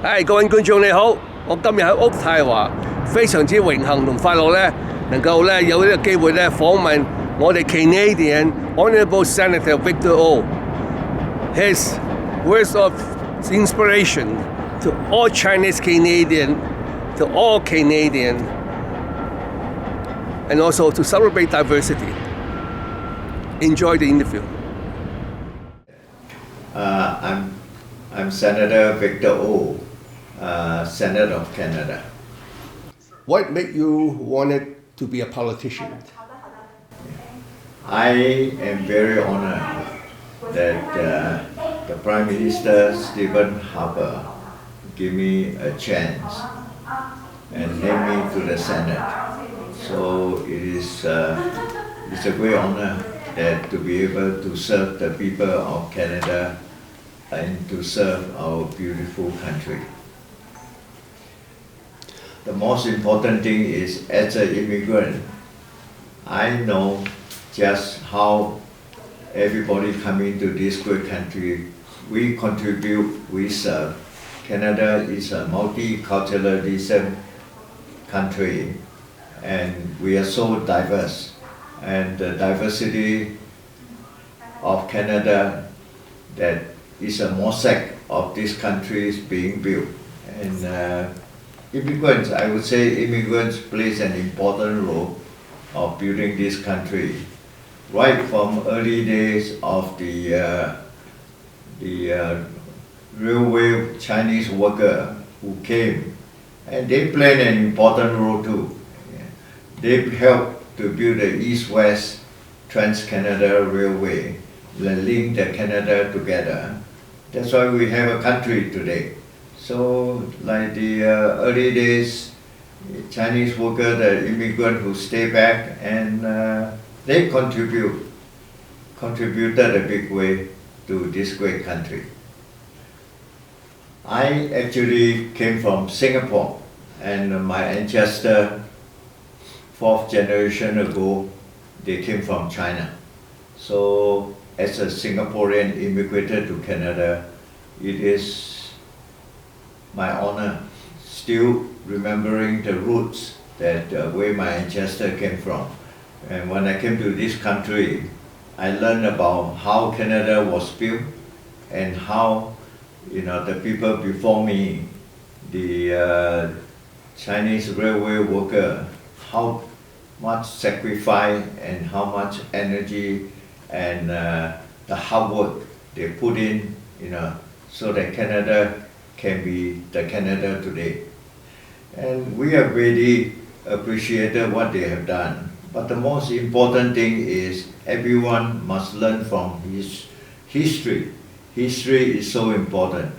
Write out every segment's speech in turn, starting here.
係各位觀眾你好，我今日喺渥太華，非常之榮幸同快樂咧，能夠咧有呢個機會咧訪問我哋 Canadian Honourable Senator Victor O. His words of inspiration to all Chinese Canadian, to all Canadian, and also to celebrate diversity. Enjoy the interview. I'm Senator Victor O, Senator of Canada. What made you wanted to be a politician? I am very honored that the Prime Minister Stephen Harper gave me a chance and named me to the Senate. So it's a great honor that to be able to serve the people of Canada and to serve our beautiful country. The most important thing is, as an immigrant, I know just how everybody coming to this great country, we contribute, we serve. Canada is a multiculturalism country and we are so diverse, and the diversity of Canada that is a mosaic of this country is being built. And immigrants, I would say immigrants plays an important role of building this country. Right from early days of the railway Chinese worker who came, and they played an important role too. They helped to build the East-West Trans-Canada Railway, that link the Canada together. That's why we have a country today. So, like the early days, Chinese worker, the immigrant who stay back, and they contributed a big way to this great country. I actually came from Singapore, and my ancestor, 4th generation ago, they came from China. So, as a Singaporean immigrated to Canada, it is my honor still remembering the roots that where my ancestor came from. And when I came to this country, I learned about how Canada was built and how, the people before me, the Chinese railway worker, how much sacrifice and how much energy and the hard work they put in, so that Canada can be the Canada today. And we have really appreciated what they have done. But the most important thing is everyone must learn from his history. History is so important.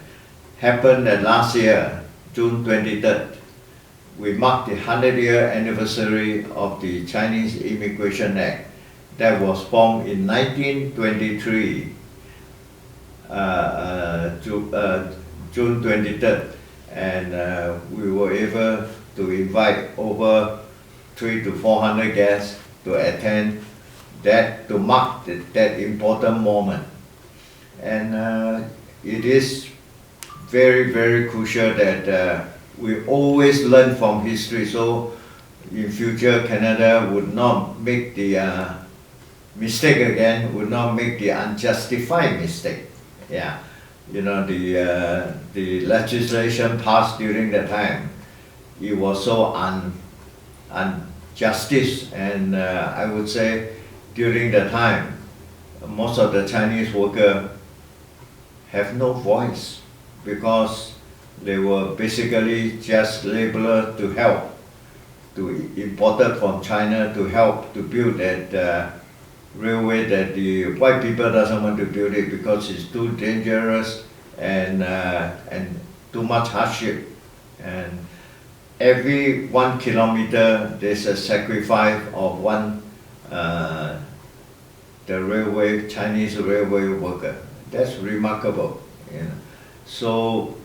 Happened that last year, June 23rd, we marked the 100-year anniversary of the Chinese Immigration Act that was formed in 1923, June 23rd. And we were able to invite over 300 to 400 guests to attend that, to mark that important moment. And it is very, very crucial that we always learn from history, so in future Canada would not make the mistake again, would not make the unjustified mistake. Yeah, the legislation passed during that time, it was so unjustice, and I would say during the time, most of the Chinese workers have no voice because they were basically just laborers to help, to imported from China to help to build that railway that the white people doesn't want to build it because it's too dangerous and too much hardship. And every 1 kilometer there's a sacrifice of one the railway, Chinese railway worker. That's remarkable. So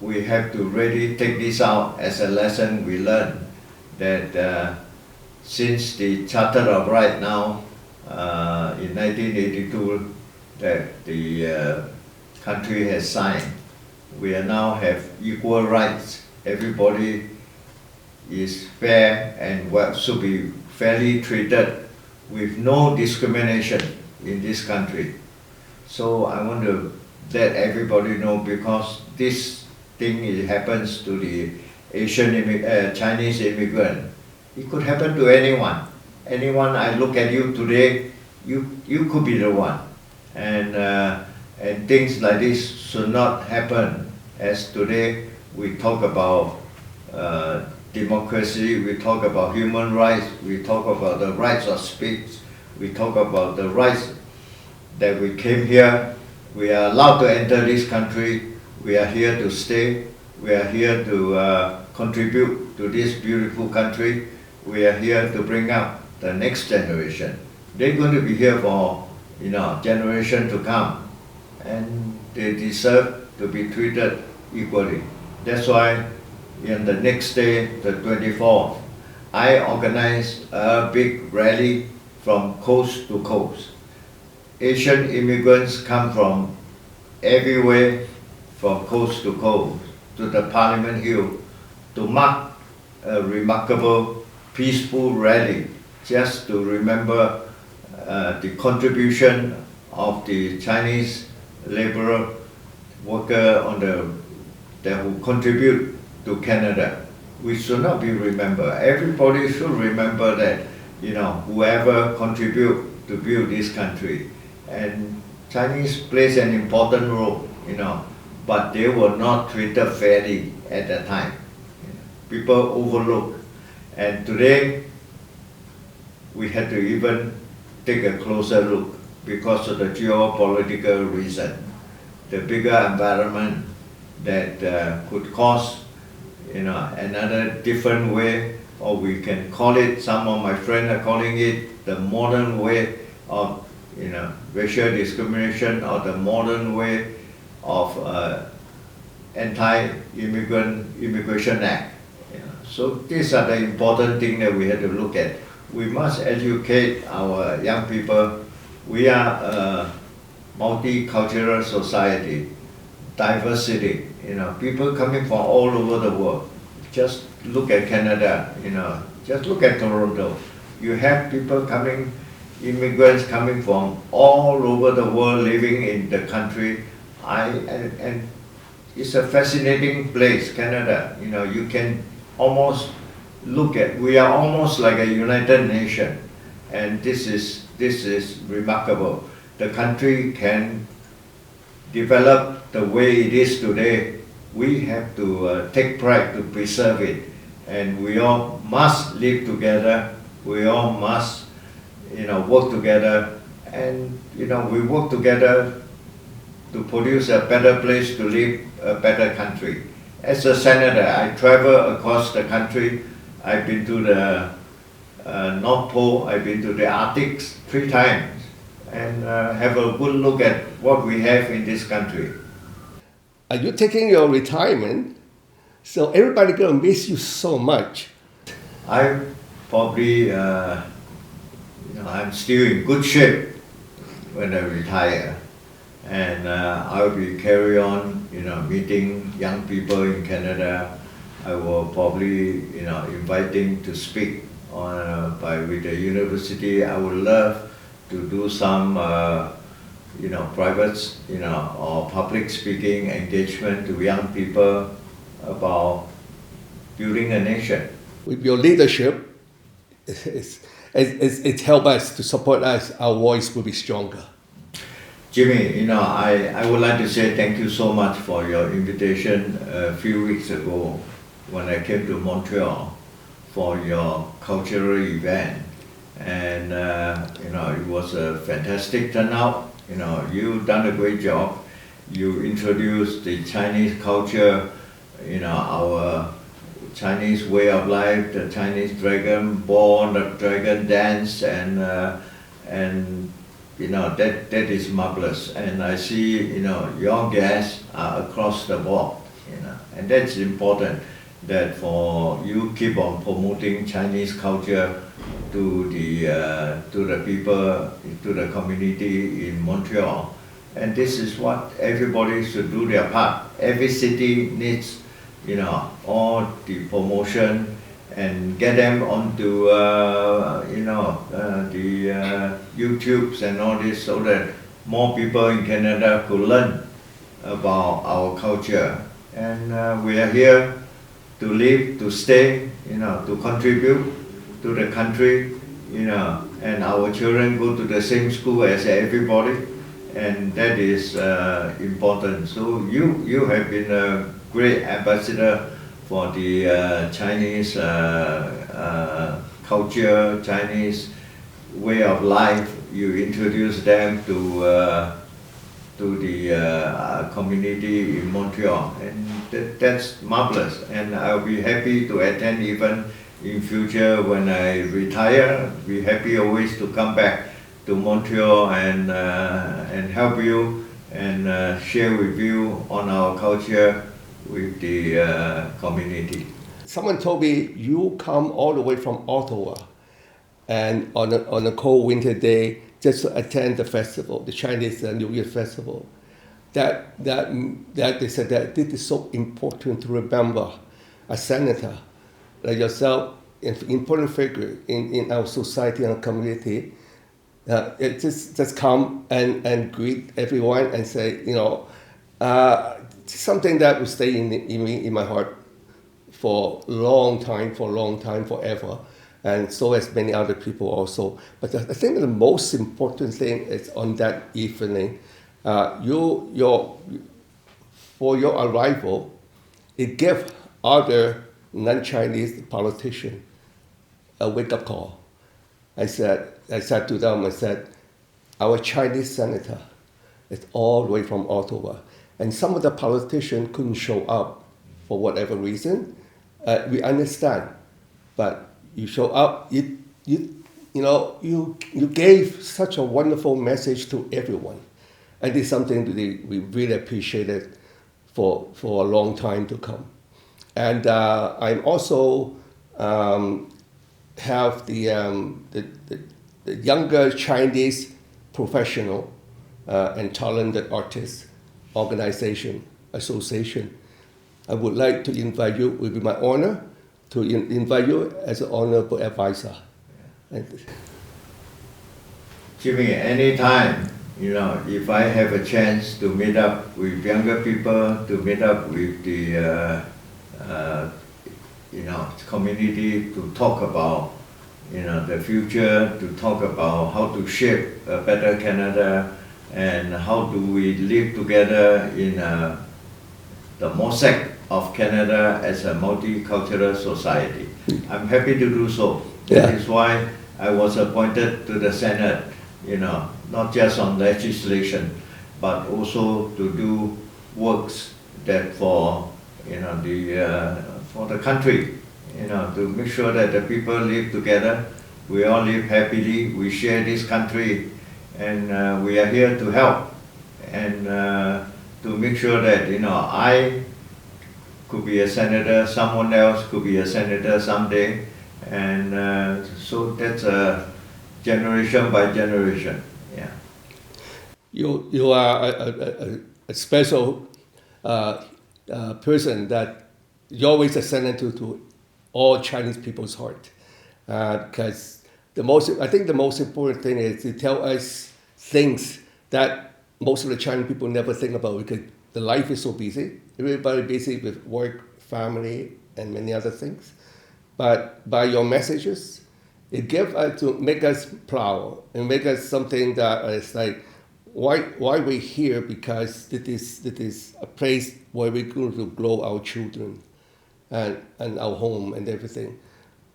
we have to really take this out as a lesson we learn that since the Charter of Rights now in 1982 that the country has signed, We are now have equal rights. Everybody is fair and should be fairly treated with no discrimination in this country. So I want to let everybody know, because this thing, it happens to the Chinese immigrant. It could happen to anyone. Anyone, I look at you today, you could be the one. And things like this should not happen. As today we talk about democracy, we talk about human rights, we talk about the rights of speech, we talk about the rights that we came here, we are allowed to enter this country, we are here to stay, we are here to contribute to this beautiful country, we are here to bring up the next generation. They're going to be here for generation to come, and they deserve to be treated equally. That's why in the next day, the 24th, I organized a big rally from coast to coast. Asian immigrants come from everywhere, from coast to coast, to the Parliament Hill, to mark a remarkable, peaceful rally, just to remember the contribution of the Chinese laborer worker who contribute to Canada. We should not be remembered. Everybody should remember that, whoever contribute to build this country. And Chinese plays an important role, but they were not treated fairly at that time. People overlook. And today, we had to even take a closer look because of the geopolitical reason, the bigger environment that could cause, another different way, or we can call it, some of my friends are calling it the modern way of, racial discrimination, or the modern way of Immigration Act. So these are the important things that we have to look at. We must educate our young people. We are a multicultural society, diversity, people coming from all over the world. Just look at Canada, just look at Toronto. You have people coming, immigrants coming from all over the world living in the country. And it's a fascinating place, Canada. You can almost look at, we are almost like a United Nation, and this is remarkable. The country can develop the way it is today. We have to take pride to preserve it, and we all must live together. We all must, work together, and we work together to produce a better place to live, a better country. As a senator, I travel across the country. I've been to the North Pole, I've been to the Arctic 3 times, and have a good look at what we have in this country. Are you taking your retirement? So everybody gonna miss you so much. I probably, I'm still in good shape when I retire, and I'll be carry on, meeting young people in Canada. I will probably, inviting to speak with the university. I would love to do some, private, or public speaking engagement to young people about building a nation. With your leadership, it's helped us to support us. Our voice will be stronger. Jimmy, I would like to say thank you so much for your invitation a few weeks ago when I came to Montreal for your cultural event. And, it was a fantastic turnout. You've done a great job. You introduced the Chinese culture, our Chinese way of life, the Chinese dragon born, the dragon dance, and that is marvelous. And I see, your guests are across the board, and that's important, that for you keep on promoting Chinese culture to the people, to the community in Montreal. And this is what everybody should do their part. Every city needs, all the promotion and get them onto, the YouTubes and all this, so that more people in Canada could learn about our culture. And we are here to live, to stay, to contribute to the country, and our children go to the same school as everybody, and that is important. So you have been a great ambassador for the Chinese culture, Chinese way of life. You introduce them to the community in Montreal, and that's marvelous. And I'll be happy to attend even in future when I retire. Be happy always to come back to Montreal and help you and share with you on our culture with the community. Someone told me you come all the way from Ottawa, and on a cold winter day just to attend the festival, the Chinese New Year festival. That they said that this is so important to remember. A senator like yourself, an important figure in our society and our community. It just come and greet everyone and say, something that will stay in my heart for a long time, forever. And so as many other people also. But I think the most important thing is on that evening, for your arrival, it gave other non-Chinese politicians a wake-up call. I said to them, our Chinese senator is all the way from Ottawa. And some of the politicians couldn't show up for whatever reason. We understand, but you show up, you gave such a wonderful message to everyone. And it's something that we really appreciated for a long time to come. And I'm also have the younger Chinese professional and talented artists organization, association. I would like to invite you, it would be my honor to invite you as an honorable advisor. Jimmy, anytime, if I have a chance to meet up with younger people, to meet up with the community, to talk about the future, to talk about how to shape a better Canada, and how do we live together in the mosaic of Canada as a multicultural society. I'm happy to do so. Yeah. That is why I was appointed to the Senate, not just on legislation, but also to do works that for the country, to make sure that the people live together, we all live happily, we share this country, and we are here to help and to make sure that I could be a senator, someone else could be a senator someday, and so that's a generation by generation. Yeah. You are a special person that you're always a senator to all Chinese people's heart, because I think the most important thing is to tell us things that most of the Chinese people never think about, because the life is so busy. Everybody busy with work, family, and many other things. But by your messages, it gives us to make us proud and make us something that is like, why we're here, because it is a place where we're going to grow our children and our home and everything.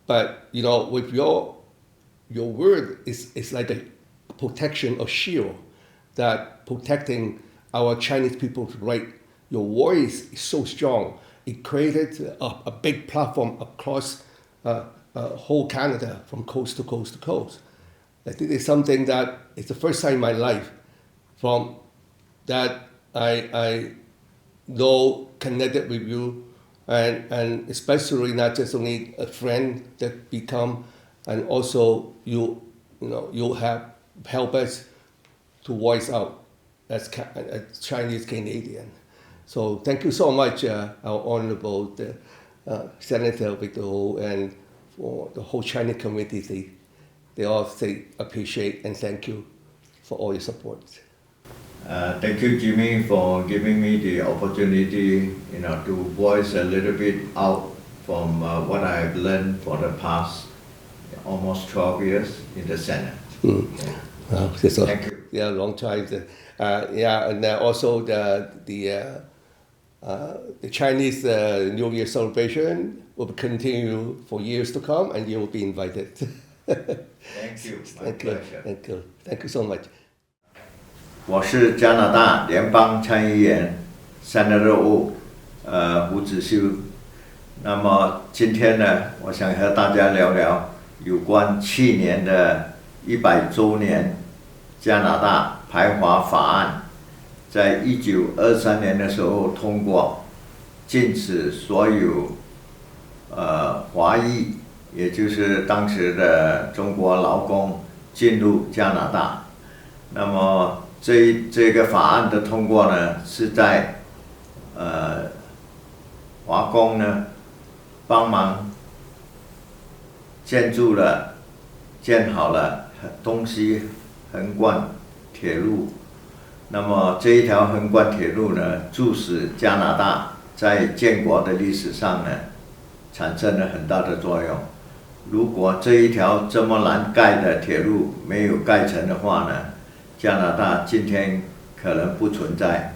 But with your word is like a protection, a shield that protecting our Chinese people's right. Your voice is so strong. It created a big platform across whole Canada, from coast to coast to coast. I think it's something that it's the first time in my life from that I know connected with you, and especially not just only a friend that become, and also you have helped us to voice out as Chinese Canadian. So thank you so much, our Honorable Senator Victor Ho, and for the whole Chinese community. They all say appreciate and thank you for all your support. Thank you, Jimmy, for giving me the opportunity, to voice a little bit out from what I have learned for the past almost 12 years in the Senate. Thank you. Yeah, long time. And also the Chinese New Year celebration will continue for years to come, and you will be invited. Thank you. My pleasure. Thank you so much. 我是加拿大联邦参议员 Senator O， 胡子修。那么今天呢，我想和大家聊聊有关去年的100周年加拿大排华法案，在1923年的时候通过，禁止所有华裔，也就是当时的中国劳工进入加拿大。那么这个法案的通过呢，是在华工呢帮忙建好了东西横贯铁路。那么这一条横贯铁路呢，促使加拿大在建国的历史上呢，产生了很大的作用。如果这一条这么难盖的铁路没有盖成的话呢，加拿大今天可能不存在，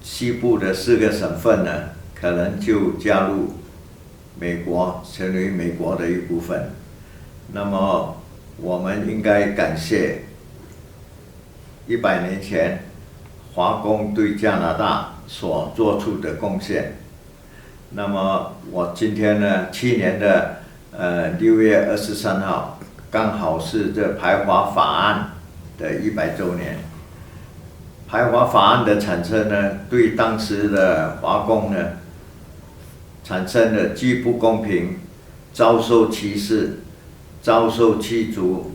西部的4个省份呢，可能就加入美国，成为美国的一部分。那么我们应该感谢100年前华工对加拿大所做出的贡献。那么我今天呢，去年的6月23号，刚好是这排华法案的100周年。排华法案的产生呢，对当时的华工呢，产生了既不公平、遭受歧视、遭受驱逐，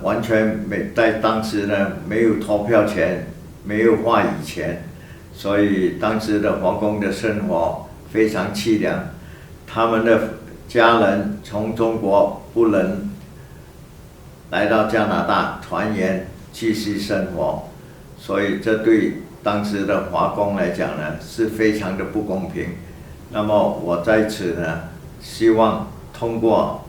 完全在当时呢没有投票权，没有话语权，所以当时的华工的生活非常凄凉，他们的家人从中国不能来到加拿大团圆继续生活，所以这对当时的华工来讲呢是非常的不公平。那么我在此呢，希望通过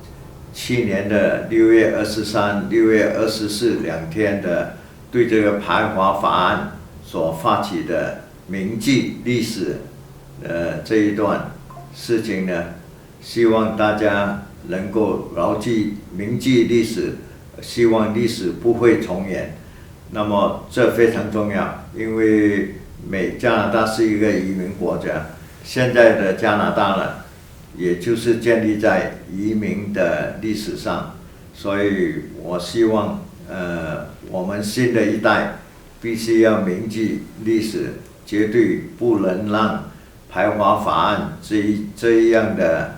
去年的6月23、6月242天的对这个排华法案所发起的铭记历史这一段事情呢，希望大家能够牢记铭记历史，希望历史不会重演。那么这非常重要，因为加拿大是一个移民国家，现在的加拿大呢，也就是建立在移民的历史上，所以我希望我们新的一代必须要铭记历史，绝对不能让排华法案这样的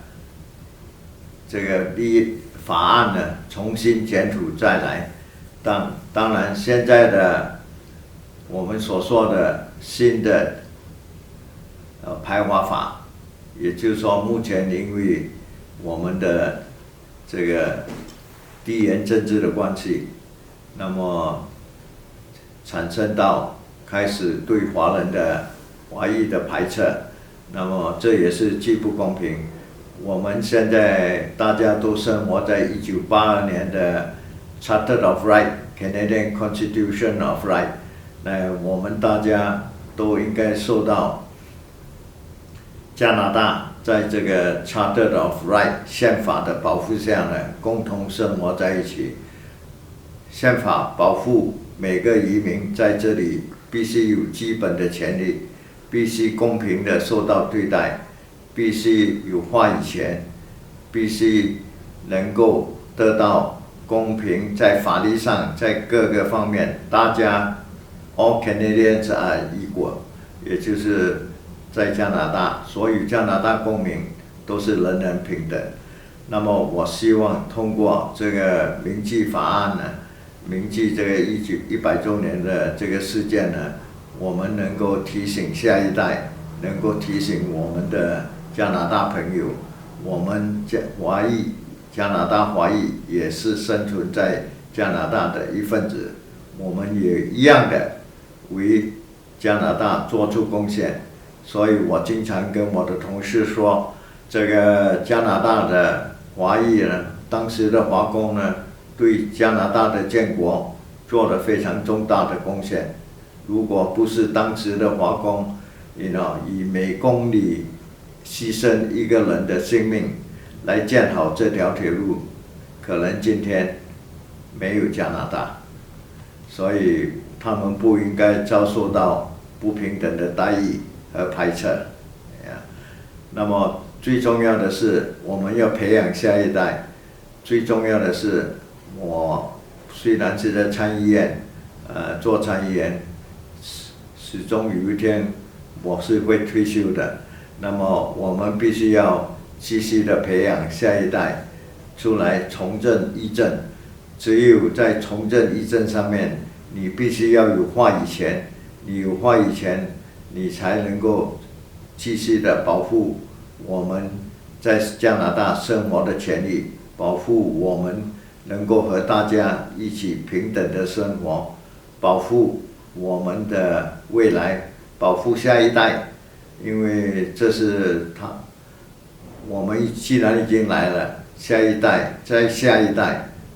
这个法案呢重新检讨再来。当然，现在的我们所说的新的排华法，也就是说，目前因为我们的这个地缘政治的关系，那么产生到开始对华裔的排斥，那么这也是既不公平。我们现在大家都生活在1982年的 Charter of Right Canadian Constitution of Right， 我们大家都应该受到加拿大在这个 Charter of Right 宪法的保护下呢，共同生活在一起。宪法保护每个移民在这里必须有基本的权利，必须公平的受到对待，必须有话语权，必须能够得到公平，在法律上，在各个方面，大家 all Canadians are equal， 也就是在加拿大，所有加拿大公民都是人人平等。那么我希望通过这个铭记法案呢，铭记这个100周年的这个事件呢，我们能够提醒下一代，能够提醒我们的加拿大朋友，我们加拿大华裔也是生存在加拿大的一份子，我们也一样的为加拿大做出贡献。所以我经常跟我的同事说，这个加拿大的华裔呢，当时的华工呢，对加拿大的建国做了非常重大的贡献。如果不是当时的华工，以每公里牺牲一个人的性命来建好这条铁路，可能今天没有加拿大。所以他们不应该遭受到不平等的待遇和排斥。那么最重要的是，我们要培养下一代。最重要的是，我虽然是在参议院，做参议员，始终有一天我是会退休的。那么我们必须要继续的培养下一代出来从政议政。只有在从政议政上面，你必须要有话语权。你有话语权，你才能够继续的保护我们在加拿大生活的权利，保护我们能够和大家一起平等的生活，保护我们的未来，保护下一代。因为这是我们既然已经来了，下一代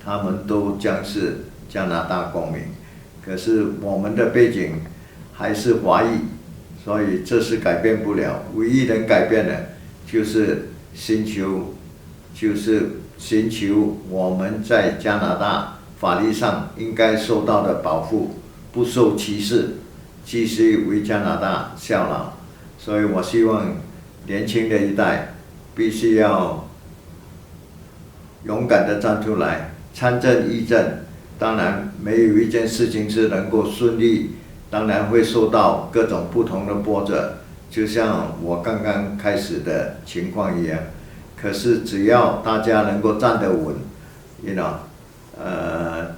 他们都将是加拿大公民。可是我们的背景还是华裔，所以这是改变不了。唯一能改变的就是寻求我们在加拿大法律上应该受到的保护，不受歧视，继续为加拿大效劳。所以我希望年轻的一代必须要勇敢地站出来参政议政。当然没有一件事情是能够顺利，当然会受到各种不同的波折，就像我刚刚开始的情况一样。可是只要大家能够站得稳，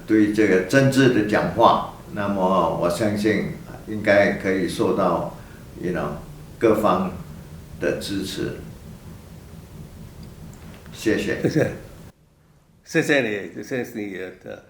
对这个政治的讲话，那么我相信应该可以受到各方的支持。谢谢。谢谢你的